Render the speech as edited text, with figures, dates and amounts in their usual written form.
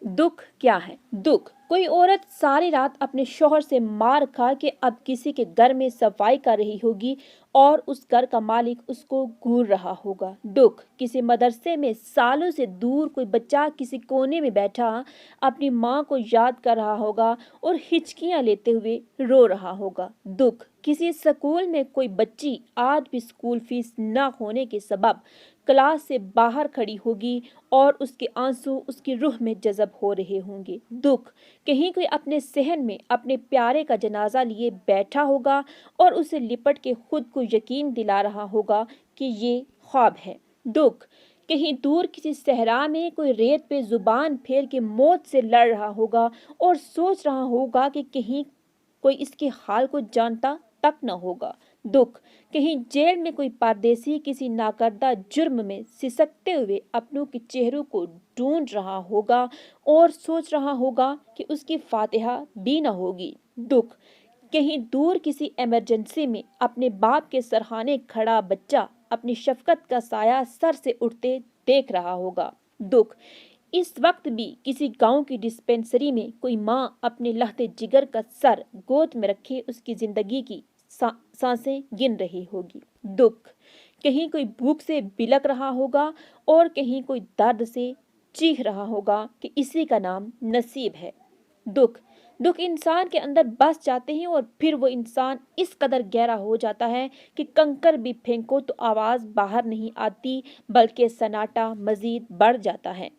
दुख क्या है? दुख कोई औरत सारी रात अपने शौहर से मार खा के अब किसी के घर में सफाई कर रही होगी और उस घर का मालिक उसको घूर रहा होगा। दुख किसी मदरसे में सालों से दूर कोई बच्चा किसी कोने में बैठा अपनी माँ को याद कर रहा होगा और हिचकियाँ लेते हुए रो रहा होगा। दुख किसी स्कूल में कोई बच्ची आज भी स्कूल फीस न होने के सबब क्लास से बाहर खड़ी होगी और उसके आंसू उसकी रूह में जज़ब हो रहे होंगे। दुख कहीं कोई अपने सहन में अपने प्यारे का जनाजा लिए बैठा होगा और उसे लिपट के खुद को यकीन दिला रहा होगा कि ये ख्वाब है। दुख कहीं दूर किसी सहरा में कोई रेत पे जुबान फेर के मौत से लड़ रहा होगा और सोच रहा होगा कि कहीं कोई इसके हाल को जानता तक न होगा। दुख कहीं जेल में कोई परदेसी किसी नाकर्दा जुर्म में सिसकते हुए अपनों के चेहरों को ढूंढ रहा होगा और सोच रहा होगा कि उसकी फातिहा भी न होगी। दुख कहीं दूर किसी इमरजेंसी में अपने बाप के सरहाने खड़ा बच्चा अपनी शफकत का साया सर से उठते देख रहा होगा। दुख इस वक्त भी किसी गांव की डिस्पेंसरी में कोई माँ अपने लहते जिगर का सर गोद में रखे उसकी जिंदगी की सांसें गिन रही होगी। दुख कहीं कोई भूख से बिलक रहा होगा और कहीं कोई दर्द से चीख रहा होगा कि इसी का नाम नसीब है। दुख दुख इंसान के अंदर बस जाते हैं और फिर वो इंसान इस कदर गहरा हो जाता है कि कंकर भी फेंको तो आवाज बाहर नहीं आती, बल्कि सन्नाटा मजीद बढ़ जाता है।